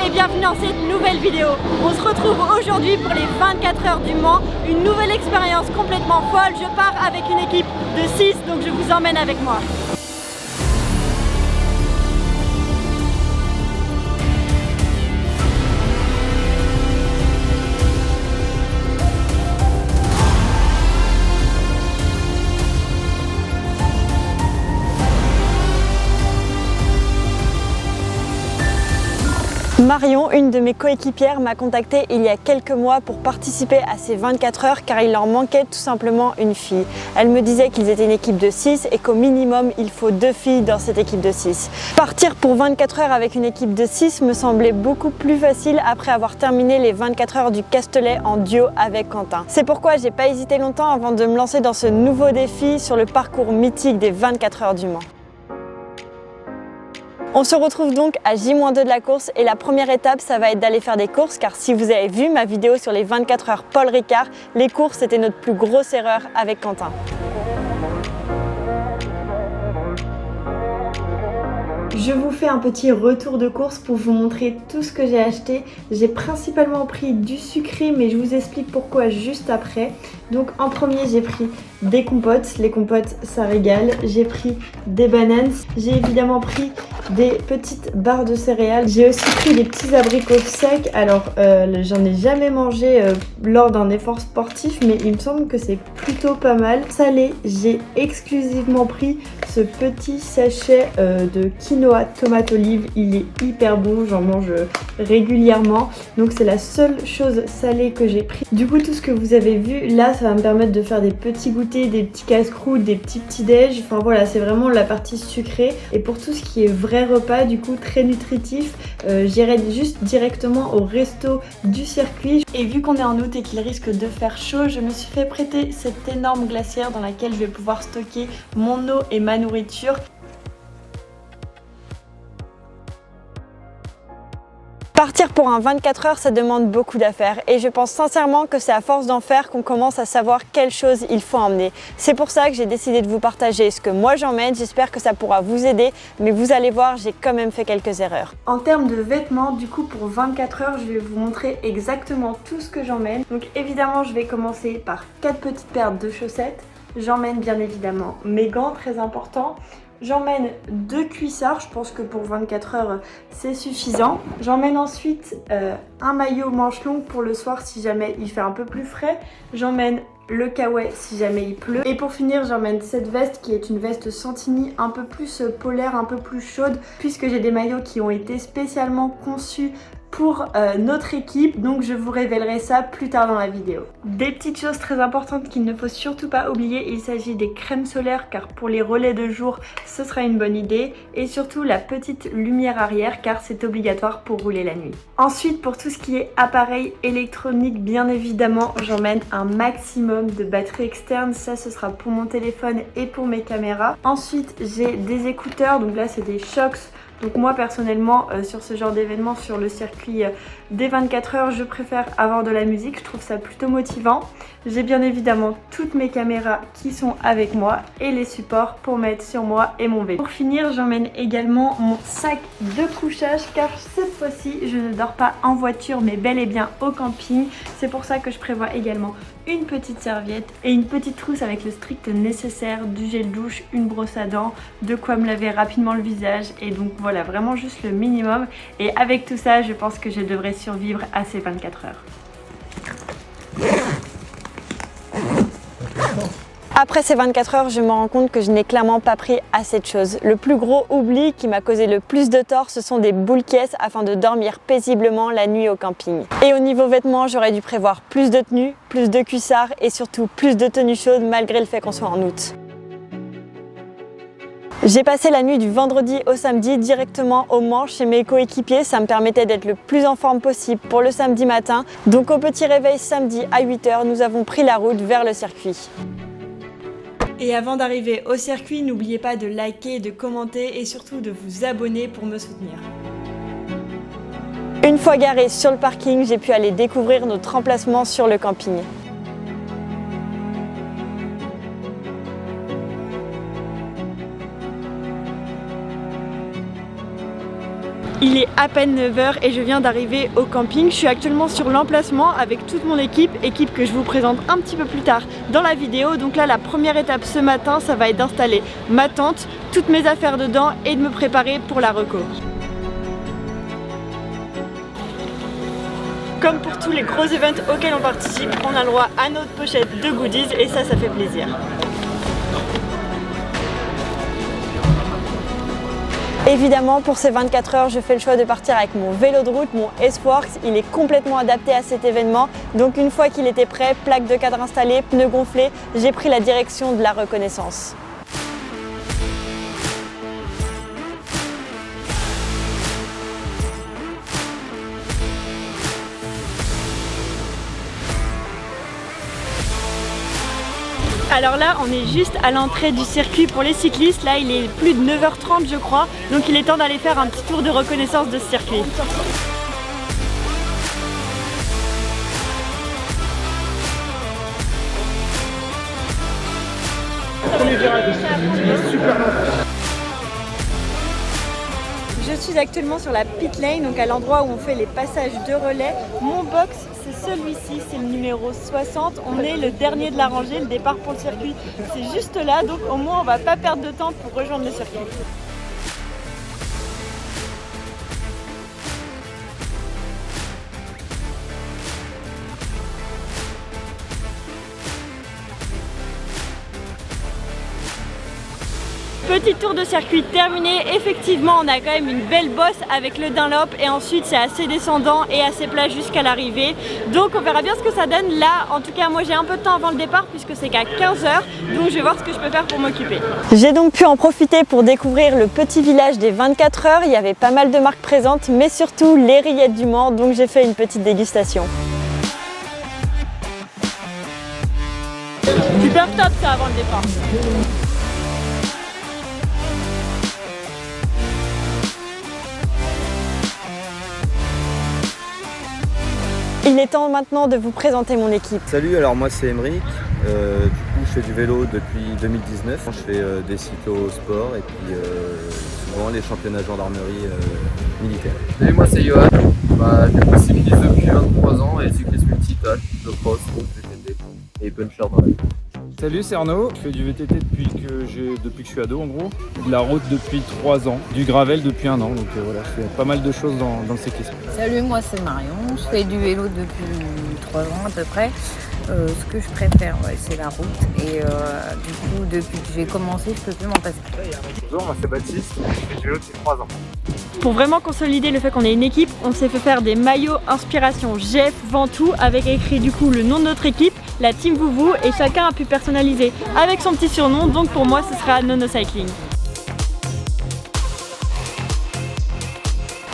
et bienvenue dans cette nouvelle vidéo. On se retrouve aujourd'hui pour les 24 heures du Mans, une nouvelle expérience complètement folle. Je pars avec une équipe de 6, donc je vous emmène avec moi. Marion, une de mes coéquipières, m'a contactée il y a quelques mois pour participer à ces 24 heures car il leur manquait tout simplement une fille. Elle me disait qu'ils étaient une équipe de 6 et qu'au minimum il faut 2 filles dans cette équipe de 6. Partir pour 24 heures avec une équipe de 6 me semblait beaucoup plus facile après avoir terminé les 24 heures du Castellet en duo avec Quentin. C'est pourquoi j'ai pas hésité longtemps avant de me lancer dans ce nouveau défi sur le parcours mythique des 24 heures du Mans. On se retrouve donc à J-2 de la course et la première étape ça va être d'aller faire des courses car si vous avez vu ma vidéo sur les 24 heures Paul Ricard, les courses c'était notre plus grosse erreur avec Quentin. Je vous fais un petit retour de course pour vous montrer tout ce que j'ai acheté. J'ai principalement pris du sucré mais je vous explique pourquoi juste après. Donc en premier j'ai pris des compotes, les compotes ça régale. J'ai pris des bananes, j'ai évidemment pris des petites barres de céréales. J'ai aussi pris des petits abricots secs. Alors j'en ai jamais mangé lors d'un effort sportif mais il me semble que c'est plutôt pas mal. Salé, j'ai exclusivement pris ce petit sachet de quinoa tomate olive. Il est hyper bon, j'en mange régulièrement. Donc c'est la seule chose salée que j'ai pris. Du coup tout ce que vous avez vu là ça va me permettre de faire des petits goûters, des petits casse-croûtes, des petits déj. Enfin voilà, c'est vraiment la partie sucrée. Et pour tout ce qui est vrai repas, du coup très nutritif, j'irai juste directement au resto du circuit. Et vu qu'on est en août et qu'il risque de faire chaud, je me suis fait prêter cette énorme glacière dans laquelle je vais pouvoir stocker mon eau et ma nourriture. Partir pour un 24 heures, ça demande beaucoup d'affaires et je pense sincèrement que c'est à force d'en faire qu'on commence à savoir quelles choses il faut emmener. C'est pour ça que j'ai décidé de vous partager ce que moi j'emmène, j'espère que ça pourra vous aider, mais vous allez voir, j'ai quand même fait quelques erreurs. En termes de vêtements, du coup pour 24 heures, je vais vous montrer exactement tout ce que j'emmène. Donc évidemment, je vais commencer par 4 petites paires de chaussettes. J'emmène bien évidemment mes gants, très important. J'emmène 2 cuissards, je pense que pour 24 heures c'est suffisant. J'emmène ensuite un maillot manche longue pour le soir si jamais il fait un peu plus frais. J'emmène le kawaii si jamais il pleut. Et pour finir, j'emmène cette veste qui est une veste Santini un peu plus polaire, un peu plus chaude, puisque j'ai des maillots qui ont été spécialement conçus pour notre équipe, donc je vous révélerai ça plus tard dans la vidéo. Des petites choses très importantes qu'il ne faut surtout pas oublier, il s'agit des crèmes solaires car pour les relais de jour ce sera une bonne idée, et surtout la petite lumière arrière car c'est obligatoire pour rouler la nuit. Ensuite pour tout ce qui est appareil électronique, bien évidemment j'emmène un maximum de batterie externe, ça ce sera pour mon téléphone et pour mes caméras. Ensuite j'ai des écouteurs, donc là c'est des Shokz. Donc moi personnellement sur ce genre d'événement, sur le circuit des 24 heures, je préfère avoir de la musique, je trouve ça plutôt motivant. J'ai bien évidemment toutes mes caméras qui sont avec moi et les supports pour mettre sur moi et mon vélo. Pour finir, j'emmène également mon sac de couchage car cette fois-ci je ne dors pas en voiture mais bel et bien au camping. C'est pour ça que je prévois également une petite serviette et une petite trousse avec le strict nécessaire, du gel douche, une brosse à dents, de quoi me laver rapidement le visage, et donc voilà, vraiment juste le minimum. Et avec tout ça, je pense que je devrais survivre à ces 24 heures. Après ces 24 heures, je me rends compte que je n'ai clairement pas pris assez de choses. Le plus gros oubli qui m'a causé le plus de tort, ce sont des boules caisses afin de dormir paisiblement la nuit au camping. Et au niveau vêtements, j'aurais dû prévoir plus de tenues, plus de cuissards et surtout plus de tenues chaudes malgré le fait qu'on soit en août. J'ai passé la nuit du vendredi au samedi directement au Mans chez mes coéquipiers, ça me permettait d'être le plus en forme possible pour le samedi matin. Donc au petit réveil samedi à 8 h, nous avons pris la route vers le circuit. Et avant d'arriver au circuit, n'oubliez pas de liker, de commenter et surtout de vous abonner pour me soutenir. Une fois garé sur le parking, j'ai pu aller découvrir notre emplacement sur le camping. Il est à peine 9 h et je viens d'arriver au camping. Je suis actuellement sur l'emplacement avec toute mon équipe que je vous présente un petit peu plus tard dans la vidéo. Donc là, la première étape ce matin, ça va être d'installer ma tente, toutes mes affaires dedans et de me préparer pour la reco. Comme pour tous les gros events auxquels on participe, on a le droit à notre pochette de goodies et ça fait plaisir. Évidemment, pour ces 24 heures, je fais le choix de partir avec mon vélo de route, mon S-Works. Il est complètement adapté à cet événement. Donc une fois qu'il était prêt, plaque de cadre installée, pneus gonflés, j'ai pris la direction de la reconnaissance. Alors là, on est juste à l'entrée du circuit pour les cyclistes. Là, il est plus de 9 h 30 je crois. Donc il est temps d'aller faire un petit tour de reconnaissance de ce circuit. Je suis actuellement sur la pit lane, donc à l'endroit où on fait les passages de relais. Mon box, c'est celui-ci, c'est le numéro 60. On est le dernier de la rangée, le départ pour le circuit. C'est juste là, donc au moins on va pas perdre de temps pour rejoindre le circuit. Petit tour de circuit terminé. Effectivement, on a quand même une belle bosse avec le Dunlop et ensuite c'est assez descendant et assez plat jusqu'à l'arrivée. Donc on verra bien ce que ça donne. Là, en tout cas, moi j'ai un peu de temps avant le départ puisque c'est qu'à 15 h. Donc je vais voir ce que je peux faire pour m'occuper. J'ai donc pu en profiter pour découvrir le petit village des 24 heures. Il y avait pas mal de marques présentes, mais surtout les rillettes du Mans. Donc j'ai fait une petite dégustation. Super top ça avant le départ. Il est temps maintenant de vous présenter mon équipe. Salut, alors moi c'est Emeric, du coup je fais du vélo depuis 2019, je fais des cyclo-sports et puis souvent les championnats gendarmerie militaire. Salut, moi c'est Johan, je cycliste depuis 23 ans et cycliste multitâche, de cross, route, VTT et puncher dans la vie. Salut, c'est Arnaud, je fais du VTT depuis que je suis ado en gros, de la route depuis 3 ans, du gravel depuis 1 an, donc voilà, je fais pas mal de choses dans le cyclisme. Salut, moi c'est Marion, je fais du vélo depuis 3 ans à peu près. Ce que je préfère, c'est la route et du coup depuis que j'ai commencé, je peux plus m'en passer. Bonjour, moi c'est Baptiste, je fais du vélo depuis 3 ans. Pour vraiment consolider le fait qu'on est une équipe, on s'est fait faire des maillots inspiration Jeff Ventoux avec écrit du coup le nom de notre équipe, la Team Vouvou, et chacun a pu personnaliser avec son petit surnom, donc pour moi ce sera Nono Cycling.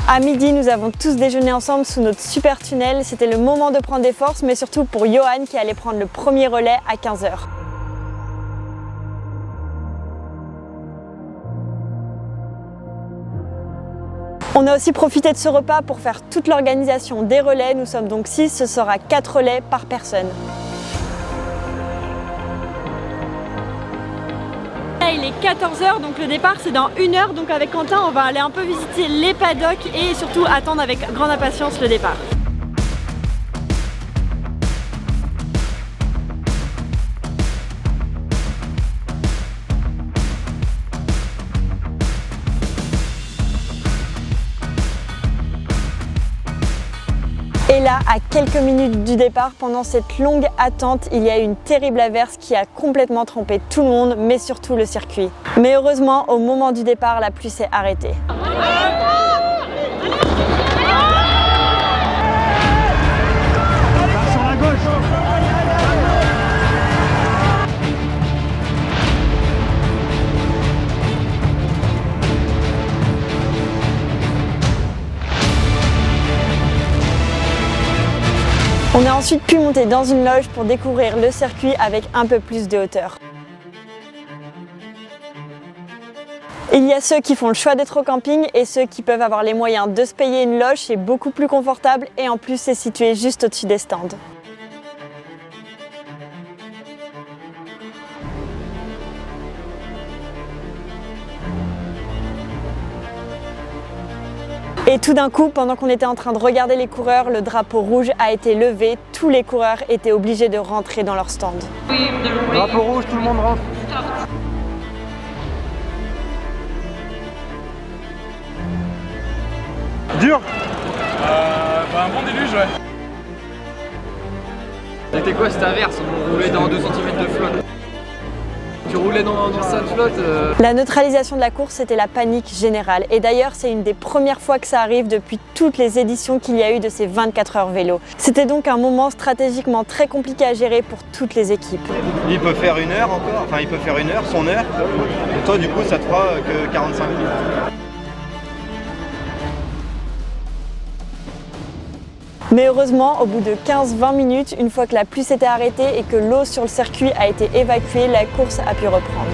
À midi, nous avons tous déjeuné ensemble sous notre super tunnel. C'était le moment de prendre des forces, mais surtout pour Johan qui allait prendre le premier relais à 15 h. On a aussi profité de ce repas pour faire toute l'organisation des relais. Nous sommes donc 6, ce sera 4 relais par personne. Il est 14 h, donc le départ c'est dans 1 h. Donc avec Quentin, on va aller un peu visiter les paddocks et surtout attendre avec grande impatience le départ. Et là, à quelques minutes du départ, pendant cette longue attente, il y a eu une terrible averse qui a complètement trempé tout le monde, mais surtout le circuit. Mais heureusement, au moment du départ, la pluie s'est arrêtée. Sur la gauche. On a ensuite pu monter dans une loge pour découvrir le circuit avec un peu plus de hauteur. Il y a ceux qui font le choix d'être au camping et ceux qui peuvent avoir les moyens de se payer une loge, c'est beaucoup plus confortable et en plus c'est situé juste au-dessus des stands. Et tout d'un coup, pendant qu'on était en train de regarder les coureurs, le drapeau rouge a été levé. Tous les coureurs étaient obligés de rentrer dans leur stand. Drapeau rouge, tout le monde rentre. Dur. Un bon déluge, ouais. C'était quoi cette averse? On roulait dans 2 cm de flotte. Tu roulais dans ça de flotte La neutralisation de la course, c'était la panique générale. Et d'ailleurs, c'est une des premières fois que ça arrive depuis toutes les éditions qu'il y a eu de ces 24 heures vélo. C'était donc un moment stratégiquement très compliqué à gérer pour toutes les équipes. Il peut faire 1 heure encore, enfin il peut faire 1 heure, son heure. Et toi du coup ça te fera que 45 minutes. Mais heureusement, au bout de 15-20 minutes, une fois que la pluie s'était arrêtée et que l'eau sur le circuit a été évacuée, la course a pu reprendre.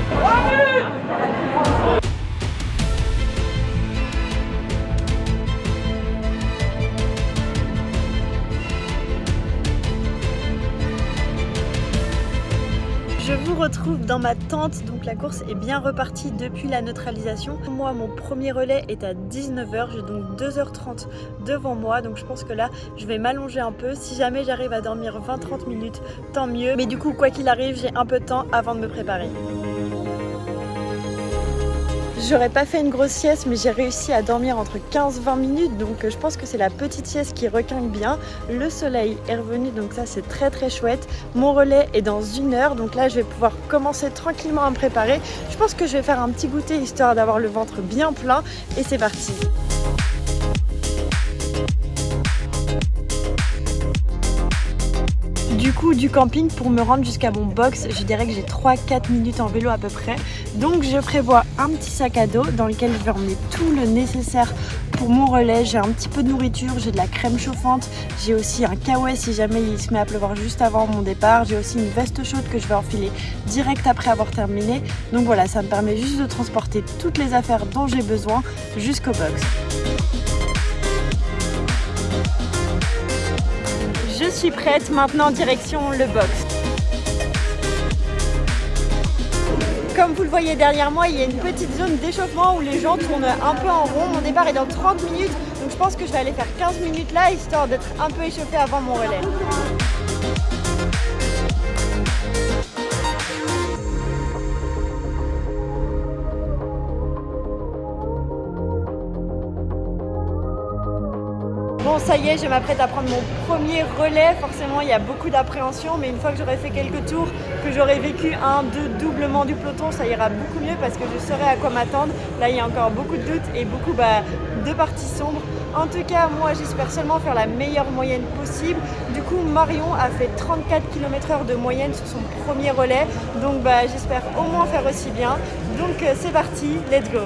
Je vous retrouve dans ma tente, donc la course est bien repartie depuis la neutralisation. Moi, mon premier relais est à 19h, j'ai donc 2h30 devant moi, donc je pense que là, je vais m'allonger un peu. Si jamais j'arrive à dormir 20-30 minutes, tant mieux. Mais du coup, quoi qu'il arrive, j'ai un peu de temps avant de me préparer. J'aurais pas fait une grosse sieste, mais j'ai réussi à dormir entre 15-20 minutes, donc je pense que c'est la petite sieste qui requinque bien. Le soleil est revenu, donc ça c'est très très chouette. Mon relais est dans 1 heure, donc là je vais pouvoir commencer tranquillement à me préparer. Je pense que je vais faire un petit goûter histoire d'avoir le ventre bien plein, et c'est parti. Du coup, du camping, pour me rendre jusqu'à mon box, je dirais que j'ai 3-4 minutes en vélo à peu près. Donc je prévois un petit sac à dos dans lequel je vais emmener tout le nécessaire pour mon relais. J'ai un petit peu de nourriture, j'ai de la crème chauffante, j'ai aussi un kawaii si jamais il se met à pleuvoir juste avant mon départ. J'ai aussi une veste chaude que je vais enfiler direct après avoir terminé. Donc voilà, ça me permet juste de transporter toutes les affaires dont j'ai besoin jusqu'au box. Je suis prête, maintenant direction le box. Comme vous le voyez derrière moi, il y a une petite zone d'échauffement où les gens tournent un peu en rond. Mon départ est dans 30 minutes, donc je pense que je vais aller faire 15 minutes là, histoire d'être un peu échauffée avant mon relais. Bon, ça y est, je m'apprête à prendre mon premier relais. Forcément, il y a beaucoup d'appréhension, mais une fois que j'aurai fait quelques tours, que j'aurai vécu 1-2 doublements du peloton, ça ira beaucoup mieux parce que je saurai à quoi m'attendre. Là, il y a encore beaucoup de doutes et beaucoup de parties sombres. En tout cas, moi, j'espère seulement faire la meilleure moyenne possible. Du coup, Marion a fait 34 km/h de moyenne sur son premier relais. Donc, j'espère au moins faire aussi bien. Donc, c'est parti, let's go!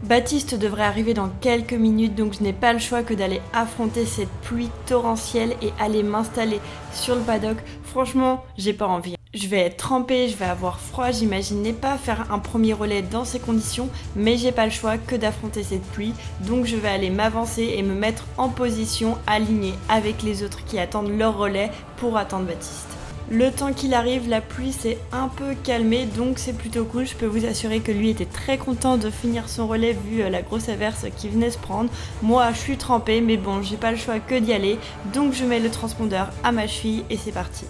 Baptiste devrait arriver dans quelques minutes, donc je n'ai pas le choix que d'aller affronter cette pluie torrentielle et aller m'installer sur le paddock. Franchement, j'ai pas envie. Je vais être trempée, je vais avoir froid, j'imaginais pas faire un premier relais dans ces conditions, mais j'ai pas le choix que d'affronter cette pluie, donc je vais aller m'avancer et me mettre en position alignée avec les autres qui attendent leur relais pour attendre Baptiste. Le temps qu'il arrive, la pluie s'est un peu calmée, donc c'est plutôt cool. Je peux vous assurer que lui était très content de finir son relais vu la grosse averse qui venait se prendre. Moi, je suis trempée, mais bon, j'ai pas le choix que d'y aller. Donc je mets le transpondeur à ma cheville et c'est parti.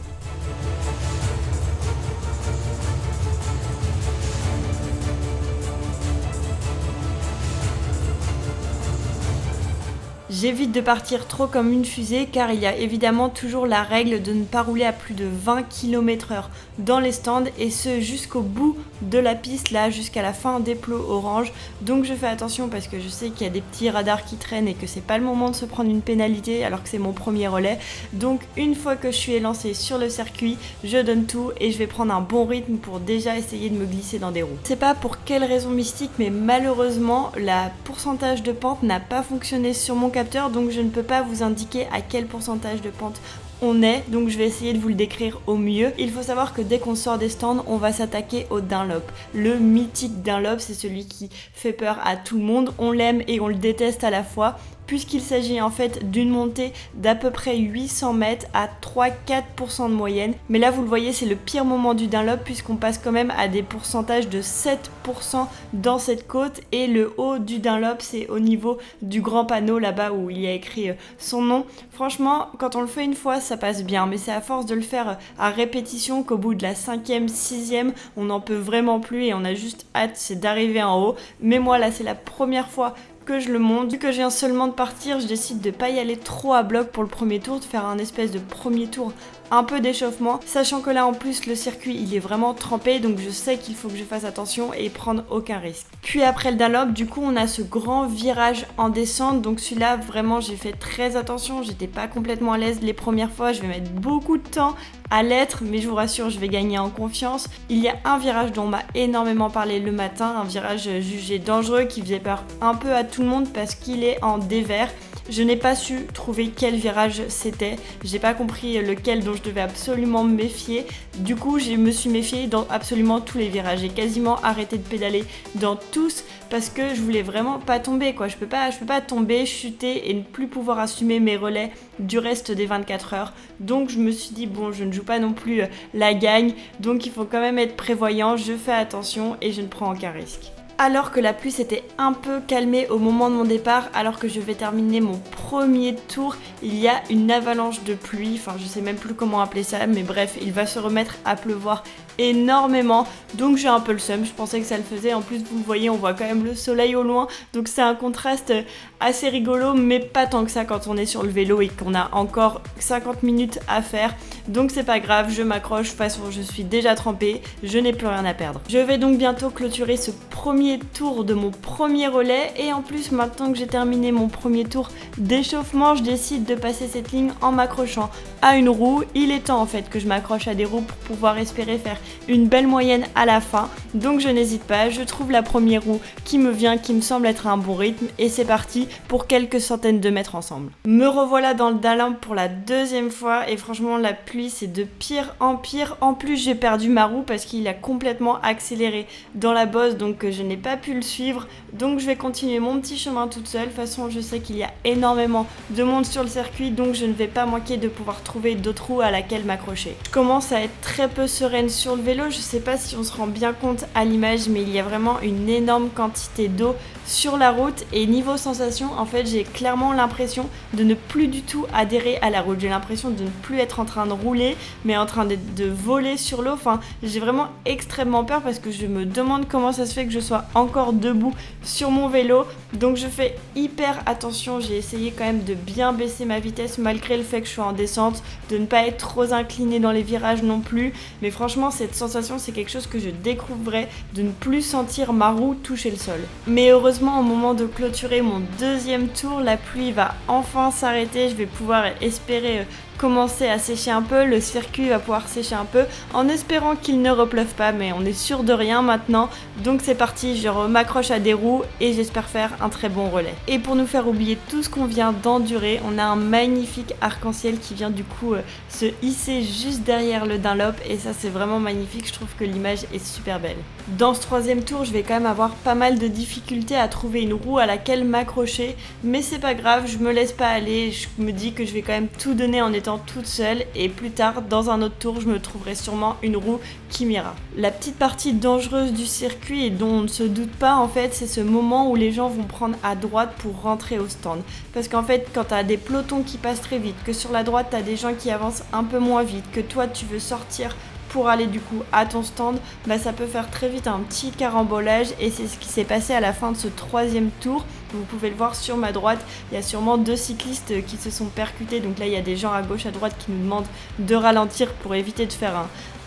J'évite de partir trop comme une fusée car il y a évidemment toujours la règle de ne pas rouler à plus de 20 km/h dans les stands et ce jusqu'au bout de la piste, là jusqu'à la fin des plots orange. Donc je fais attention parce que je sais qu'il y a des petits radars qui traînent et que c'est pas le moment de se prendre une pénalité alors que c'est mon premier relais. Donc une fois que je suis élancée sur le circuit, je donne tout et je vais prendre un bon rythme pour déjà essayer de me glisser dans des roues. Je sais pas pour quelle raison mystique mais malheureusement la pourcentage de pente n'a pas fonctionné sur mon capteur, donc je ne peux pas vous indiquer à quel pourcentage de pente on est, donc je vais essayer de vous le décrire au mieux. Il faut savoir que dès qu'on sort des stands, on va s'attaquer au Dunlop. Le mythique Dunlop, c'est celui qui fait peur à tout le monde, on l'aime et on le déteste à la fois. puisqu'il s'agit en fait d'une montée d'à peu près 800 mètres à 3-4% de moyenne. Mais là vous le voyez, c'est le pire moment du Dunlop puisqu'on passe quand même à des pourcentages de 7% dans cette côte, et le haut du Dunlop c'est au niveau du grand panneau là-bas où il y a écrit son nom. Franchement, quand on le fait une fois ça passe bien, mais c'est à force de le faire à répétition qu'au bout de la 5e, 6e, on n'en peut vraiment plus et on a juste hâte, c'est d'arriver en haut. Mais moi là c'est la première fois que je le monte. Vu que je viens seulement de partir, je décide de pas y aller trop à bloc pour le premier tour, de faire un espèce de premier tour un peu d'échauffement, sachant que là en plus le circuit il est vraiment trempé, donc je sais qu'il faut que je fasse attention et prendre aucun risque. Puis après le Dunlop, du coup on a ce grand virage en descente, donc celui-là vraiment j'ai fait très attention, j'étais pas complètement à l'aise les premières fois, je vais mettre beaucoup de temps à l'être, mais je vous rassure je vais gagner en confiance. Il y a un virage dont on m'a énormément parlé le matin, un virage jugé dangereux qui faisait peur un peu à tout le monde parce qu'il est en dévers. Je n'ai pas su trouver quel virage c'était, j'ai pas compris lequel dont je devais absolument me méfier. Du coup, je me suis méfiée dans absolument tous les virages. J'ai quasiment arrêté de pédaler dans tous parce que je voulais vraiment pas tomber quoi. Je peux pas tomber, chuter et ne plus pouvoir assumer mes relais du reste des 24 heures. Donc je me suis dit bon, je ne joue pas non plus la gagne, donc il faut quand même être prévoyant, je fais attention et je ne prends aucun risque. Alors que la pluie s'était un peu calmée au moment de mon départ, alors que je vais terminer mon premier tour, il y a une avalanche de pluie, enfin je sais même plus comment appeler ça, mais bref, il va se remettre à pleuvoir énormément, donc j'ai un peu le seum, je pensais que ça le faisait, en plus vous le voyez, on voit quand même le soleil au loin, donc c'est un contraste assez rigolo, mais pas tant que ça quand on est sur le vélo et qu'on a encore 50 minutes à faire, donc c'est pas grave, je m'accroche, de toute façon je suis déjà trempée, je n'ai plus rien à perdre. Je vais donc bientôt clôturer ce premier tour de mon premier relais, et en plus maintenant que j'ai terminé mon premier tour d'échauffement, je décide de passer cette ligne en m'accrochant à une roue. Il est temps en fait que je m'accroche à des roues pour pouvoir espérer faire une belle moyenne à la fin, donc je n'hésite pas, je trouve la première roue qui me vient, qui me semble être un bon rythme, et c'est parti pour quelques centaines de mètres ensemble. Me revoilà dans le Dunlop pour la deuxième fois, et franchement la pluie c'est de pire en pire. En plus j'ai perdu ma roue parce qu'il a complètement accéléré dans la bosse, donc je n'ai pas pu le suivre, donc je vais continuer mon petit chemin toute seule. De toute façon je sais qu'il y a énormément de monde sur le circuit, donc je ne vais pas manquer de pouvoir trouver d'autres roues à laquelle m'accrocher. Je commence à être très peu sereine sur le vélo, je sais pas si on se rend bien compte à l'image, mais il y a vraiment une énorme quantité d'eau sur la route, et niveau sensation en fait j'ai clairement l'impression de ne plus du tout adhérer à la route, j'ai l'impression de ne plus être en train de rouler mais en train de voler sur l'eau. Enfin j'ai vraiment extrêmement peur parce que je me demande comment ça se fait que je sois encore debout sur mon vélo, donc je fais hyper attention. J'ai essayé quand même de bien baisser ma vitesse malgré le fait que je sois en descente, de ne pas être trop inclinée dans les virages non plus, mais franchement cette sensation c'est quelque chose que je découvrais, de ne plus sentir ma roue toucher le sol. Mais heureusement au moment de clôturer mon deuxième tour, la pluie va enfin s'arrêter, je vais pouvoir espérer commencer à sécher un peu, le circuit va pouvoir sécher un peu en espérant qu'il ne repleuve pas, mais on est sûr de rien maintenant, donc c'est parti, je m'accroche à des roues et j'espère faire un très bon relais. Et pour nous faire oublier tout ce qu'on vient d'endurer, on a un magnifique arc-en-ciel qui vient du coup se hisser juste derrière le Dunlop, et ça c'est vraiment magnifique, je trouve que l'image est super belle. Dans ce troisième tour, je vais quand même avoir pas mal de difficultés à trouver une roue à laquelle m'accrocher, mais c'est pas grave, je me laisse pas aller, je me dis que je vais quand même tout donner en étant toute seule, et plus tard dans un autre tour je me trouverai sûrement une roue qui m'ira. La petite partie dangereuse du circuit et dont on ne se doute pas en fait, c'est ce moment où les gens vont prendre à droite pour rentrer au stand, parce qu'en fait quand t'as des pelotons qui passent très vite, que sur la droite t'as des gens qui avancent un peu moins vite, que toi tu veux sortir pour aller du coup à ton stand, bah ça peut faire très vite un petit carambolage, et c'est ce qui s'est passé à la fin de ce troisième tour. Vous pouvez le voir sur ma droite, il y a sûrement deux cyclistes qui se sont percutés, donc là il y a des gens à gauche à droite qui nous demandent de ralentir pour éviter de faire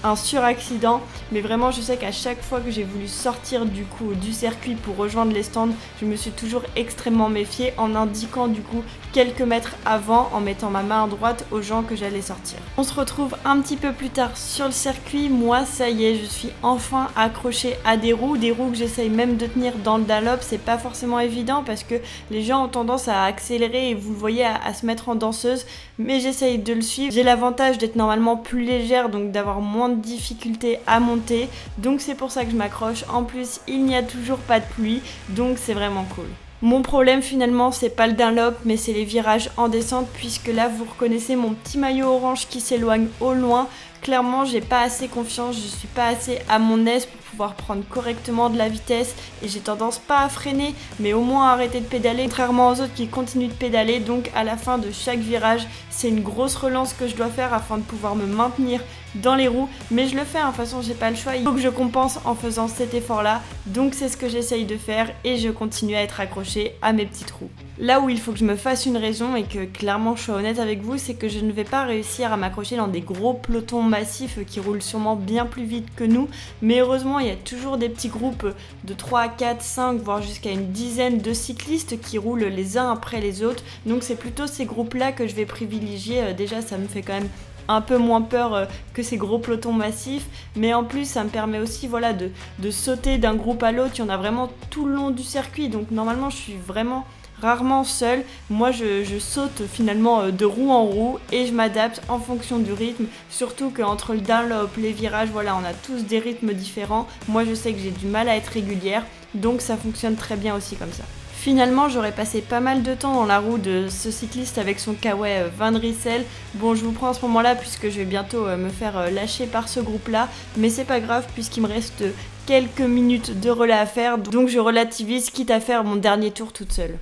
un suraccident, mais vraiment je sais qu'à chaque fois que j'ai voulu sortir du coup du circuit pour rejoindre les stands, je me suis toujours extrêmement méfiée en indiquant du coup quelques mètres avant, en mettant ma main à droite aux gens que j'allais sortir. On se retrouve un petit peu plus tard sur le circuit. Moi ça y est, je suis enfin accrochée à des roues que j'essaye même de tenir dans le Dunlop. C'est pas forcément évident parce que les gens ont tendance à accélérer et vous le voyez à se mettre en danseuse, mais j'essaye de le suivre. J'ai l'avantage d'être normalement plus légère, donc d'avoir moins de difficultés à monter, donc c'est pour ça que je m'accroche. En plus il n'y a toujours pas de pluie, donc c'est vraiment cool. Mon problème finalement c'est pas le Dunlop mais c'est les virages en descente, puisque là vous reconnaissez mon petit maillot orange qui s'éloigne au loin. Clairement j'ai pas assez confiance, je suis pas assez à mon aise pour pouvoir prendre correctement de la vitesse et j'ai tendance pas à freiner mais au moins à arrêter de pédaler, contrairement aux autres qui continuent de pédaler. Donc à la fin de chaque virage c'est une grosse relance que je dois faire afin de pouvoir me maintenir dans les roues, mais je le fais, de toute façon j'ai pas le choix, il faut que je compense en faisant cet effort là, donc c'est ce que j'essaye de faire et je continue à être accrochée à mes petites roues. Là où il faut que je me fasse une raison et que clairement je sois honnête avec vous, c'est que je ne vais pas réussir à m'accrocher dans des gros pelotons massifs qui roulent sûrement bien plus vite que nous, mais heureusement il y a toujours des petits groupes de 3, 4, 5 voire jusqu'à une dizaine de cyclistes qui roulent les uns après les autres, donc c'est plutôt ces groupes là que je vais privilégier. Déjà ça me fait quand même un peu moins peur que ces gros pelotons massifs, mais en plus ça me permet aussi voilà, de sauter d'un groupe à l'autre. Il y en a vraiment tout le long du circuit, donc normalement je suis vraiment rarement seule. Moi je saute finalement de roue en roue et je m'adapte en fonction du rythme, surtout qu'entre le Dunlop, les virages, voilà, on a tous des rythmes différents. Moi je sais que j'ai du mal à être régulière, donc ça fonctionne très bien aussi comme ça. Finalement, j'aurais passé pas mal de temps dans la roue de ce cycliste avec son Kawaii Van Rysel. Bon, je vous prends à ce moment-là puisque je vais bientôt me faire lâcher par ce groupe-là, mais c'est pas grave puisqu'il me reste quelques minutes de relais à faire, donc je relativise, quitte à faire mon dernier tour toute seule.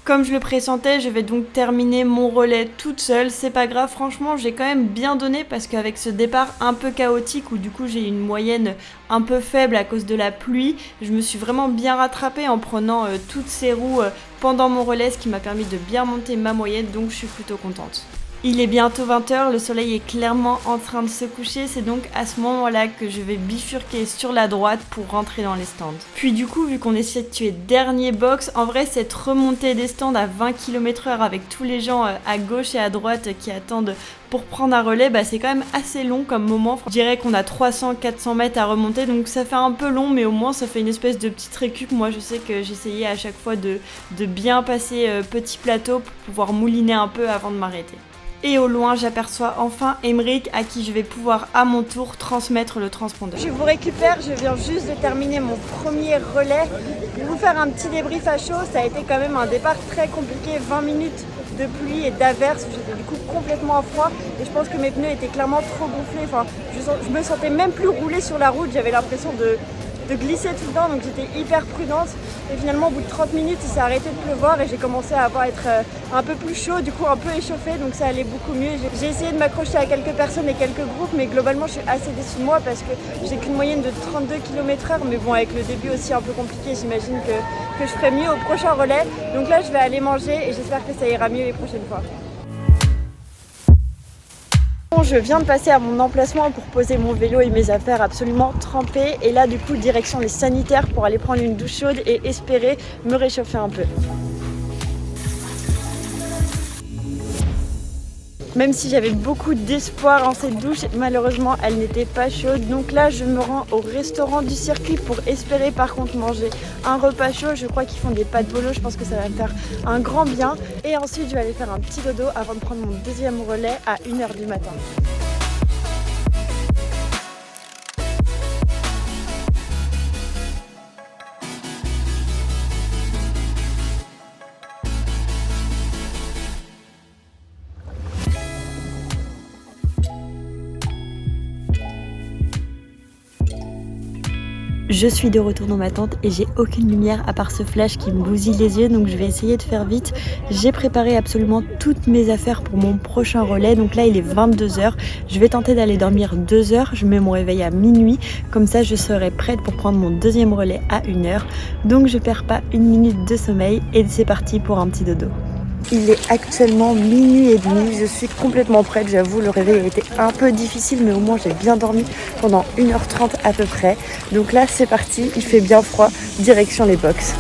Comme je le pressentais, je vais donc terminer mon relais toute seule. C'est pas grave, franchement, j'ai quand même bien donné parce qu'avec ce départ un peu chaotique où du coup j'ai une moyenne un peu faible à cause de la pluie, je me suis vraiment bien rattrapée en prenant toutes ces roues pendant mon relais, ce qui m'a permis de bien monter ma moyenne, donc je suis plutôt contente. Il est bientôt 20h, le soleil est clairement en train de se coucher, c'est donc à ce moment-là que je vais bifurquer sur la droite pour rentrer dans les stands. Puis du coup, vu qu'on est situé dernier box, en vrai cette remontée des stands à 20 km/h avec tous les gens à gauche et à droite qui attendent pour prendre un relais, bah c'est quand même assez long comme moment. Je dirais qu'on a 300-400 mètres à remonter, donc ça fait un peu long, mais au moins ça fait une espèce de petite récup. Moi je sais que j'essayais à chaque fois de bien passer petit plateau pour pouvoir mouliner un peu avant de m'arrêter. Et au loin, j'aperçois enfin Emeric à qui je vais pouvoir à mon tour transmettre le transpondeur. Je vous récupère, je viens juste de terminer mon premier relais. Je vais vous faire un petit débrief à chaud. Ça a été quand même un départ très compliqué, 20 minutes de pluie et d'averse. J'étais du coup complètement à froid et je pense que mes pneus étaient clairement trop gonflés. Enfin, je me sentais même plus rouler sur la route, j'avais l'impression de glisser tout le temps, donc j'étais hyper prudente et finalement au bout de 30 minutes il s'est arrêté de pleuvoir et j'ai commencé à être un peu plus chaud, du coup un peu échauffé, donc ça allait beaucoup mieux. J'ai essayé de m'accrocher à quelques personnes et quelques groupes, mais globalement je suis assez déçue de moi parce que j'ai qu'une moyenne de 32 km/h, mais bon, avec le début aussi un peu compliqué, j'imagine que je ferai mieux au prochain relais. Donc là je vais aller manger et j'espère que ça ira mieux les prochaines fois. Je viens de passer à mon emplacement pour poser mon vélo et mes affaires absolument trempées, et là du coup direction les sanitaires pour aller prendre une douche chaude et espérer me réchauffer un peu. Même si j'avais beaucoup d'espoir en cette douche, malheureusement elle n'était pas chaude. Donc là je me rends au restaurant du circuit pour espérer par contre manger un repas chaud. Je crois qu'ils font des pâtes bolo, je pense que ça va me faire un grand bien. Et ensuite je vais aller faire un petit dodo avant de prendre mon deuxième relais à 1h du matin. Je suis de retour dans ma tente et j'ai aucune lumière à part ce flash qui me bousille les yeux, donc je vais essayer de faire vite. J'ai préparé absolument toutes mes affaires pour mon prochain relais, donc là il est 22h. Je vais tenter d'aller dormir 2 heures, je mets mon réveil à minuit, comme ça je serai prête pour prendre mon deuxième relais à 1h. Donc je perds pas une minute de sommeil et c'est parti pour un petit dodo. Il est actuellement 00h30, je suis complètement prête, j'avoue le réveil a été un peu difficile mais au moins j'ai bien dormi pendant 1h30 à peu près. Donc là c'est parti, il fait bien froid, direction les box.